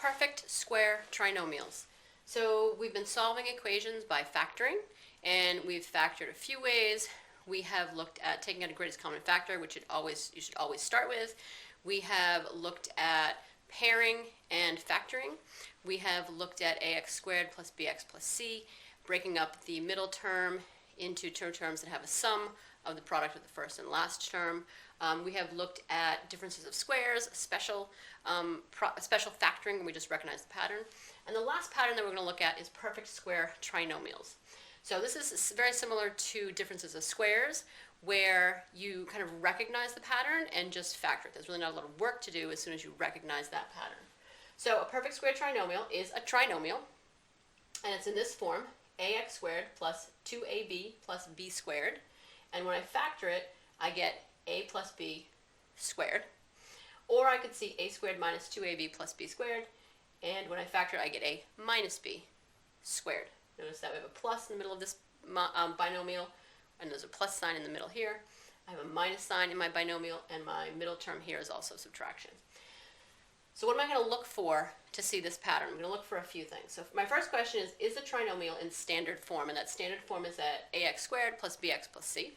perfect square trinomials. So we've been solving equations by factoring, and we've factored a few ways. We have looked at taking out a greatest common factor, which you should always start with. We have looked at pairing and factoring. We have looked at ax squared plus bx plus c, breaking up the middle term into two terms that have a sum of the product of the first and last term. We have looked at differences of squares, special factoring, and we just recognize the pattern. And the last pattern that we're going to look at is perfect square trinomials. So this is very similar to differences of squares, where you kind of recognize the pattern and just factor it. There's really not a lot of work to do as soon as you recognize that pattern. So a perfect square trinomial is a trinomial, and it's in this form: ax squared plus 2ab plus b squared. And when I factor it, I get a plus b squared. Or I could see a squared minus 2ab plus b squared, and when I factor it, I get a minus b squared. Notice that we have a plus in the middle of this binomial, and there's a plus sign in the middle here. I have a minus sign in my binomial, and my middle term here is also subtraction. So what am I going to look for to see this pattern? I'm going to look for a few things. So my first question is the trinomial in standard form? And that standard form is that ax squared plus bx plus c.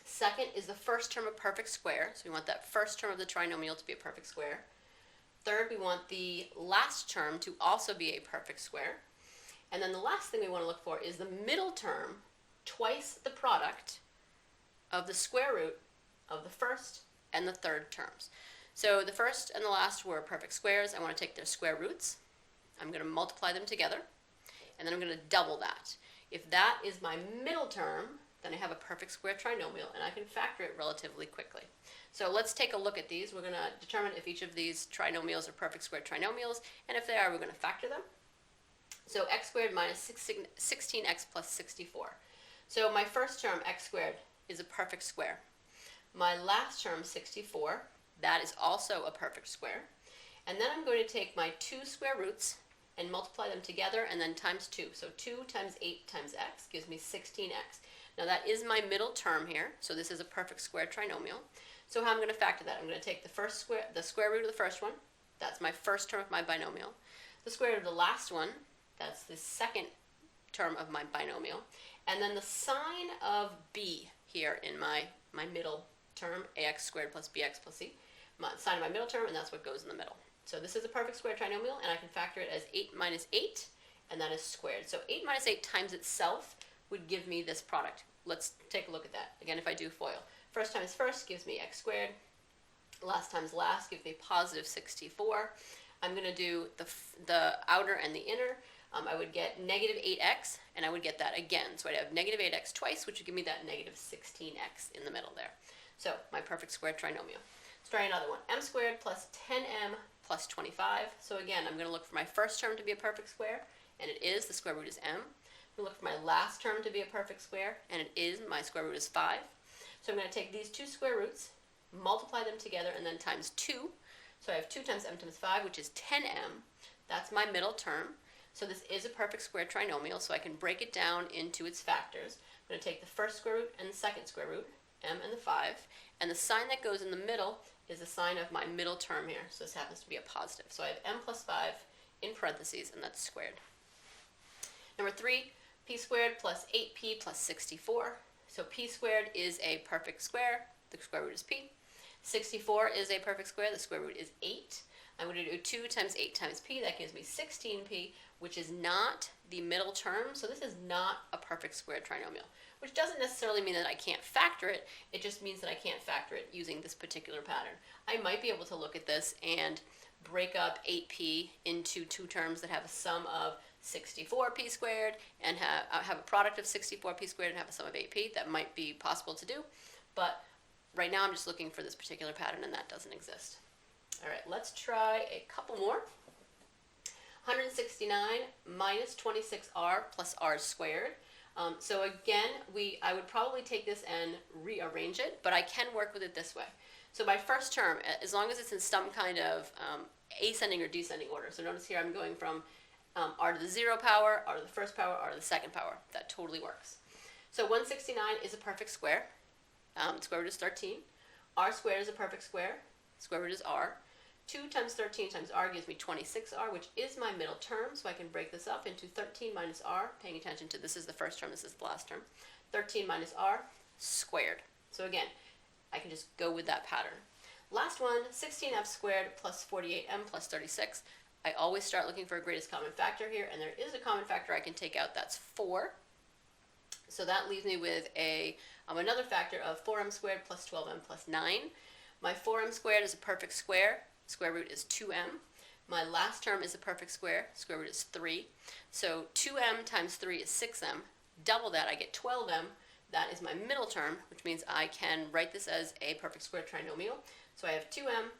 Second is the first term of perfect square. So we want that first term of the trinomial to be a perfect square. Third, we want the last term to also be a perfect square. And then the last thing we want to look for is the middle term twice the product of the square root of the first and the third terms. So the first and the last were perfect squares. I want to take their square roots. I'm going to multiply them together, and then I'm going to double that. If that is my middle term, then I have a perfect square trinomial, and I can factor it relatively quickly. So let's take a look at these. We're going to determine if each of these trinomials are perfect square trinomials, and if they are, we're going to factor them. So x squared minus 16x plus 64. So my first term, x squared, is a perfect square. My last term, 64, that is also a perfect square. And then I'm going to take my two square roots and multiply them together, and then times 2. So 2 times 8 times x gives me 16x. Now that is my middle term here, so this is a perfect square trinomial. So how I'm going to factor that? I'm going to take the square root of the first one. That's my first term of my binomial. The square root of the last one, that's the second term of my binomial. And then the sign of b here in my middle term, ax squared plus bx plus c. Sign of my middle term, and that's what goes in the middle. So this is a perfect square trinomial, and I can factor it as 8 minus 8, and that is squared. So 8 minus 8 times itself would give me this product. Let's take a look at that. Again, if I do FOIL. First times first gives me x squared. Last times last gives me positive 64. I'm going to do the outer and the inner. I would get negative 8x, and I would get that again. So I'd have negative 8x twice, which would give me that negative 16x in the middle there. So my perfect square trinomial. Let's try another one. M squared plus 10m plus 25. So again, I'm going to look for my first term to be a perfect square, and it is. The square root is m. I'm going to look for my last term to be a perfect square, and it is. My square root is 5. So I'm going to take these two square roots, multiply them together, and then times 2. So I have 2 times m times 5, which is 10m. That's my middle term. So this is a perfect square trinomial, so I can break it down into its factors. I'm going to take the first square root and the second square root, m and the 5, and the sign that goes in the middle is the sign of my middle term here. So this happens to be a positive. So I have m plus 5 in parentheses, and that's squared. Number 3, p squared plus 8p plus 64. So p squared is a perfect square. The square root is p. 64 is a perfect square. The square root is 8. I'm going to do 2 times 8 times p. That gives me 16p, which is not the middle term. So this is not a perfect square trinomial, which doesn't necessarily mean that I can't factor it. It just means that I can't factor it using this particular pattern. I might be able to look at this and break up 8p into two terms that have a sum of 64p squared and have a product of 64p squared and have a sum of 8p. That might be possible to do, but right now I'm just looking for this particular pattern, and that doesn't exist. All right, let's try a couple more. 169 minus 26r plus r squared. So again, I would probably take this and rearrange it, but I can work with it this way. So my first term, as long as it's in some kind of ascending or descending order. So notice here I'm going from r to the 0 power, r to the first power, r to the second power. That totally works. So 169 is a perfect square. Square root is 13. R squared is a perfect square. Square root is r. 2 times 13 times r gives me 26r, which is my middle term, so I can break this up into 13 minus r, paying attention to this is the first term, this is the last term, 13 minus r squared. So again, I can just go with that pattern. Last one, 16f squared plus 48m plus 36. I always start looking for a greatest common factor here, and there is a common factor I can take out, that's 4. So that leaves me with another factor of 4m squared plus 12m plus 9. My 4m squared is a perfect square. Square root is 2m. My last term is a perfect square. Square root is 3. So 2m times 3 is 6m. Double that, I get 12m. That is my middle term, which means I can write this as a perfect square trinomial. So I have 2m,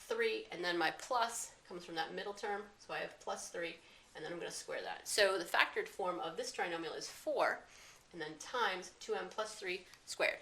3, and then my plus comes from that middle term. So I have plus 3, and then I'm going to square that. So the factored form of this trinomial is 4, and then times 2m plus 3 squared.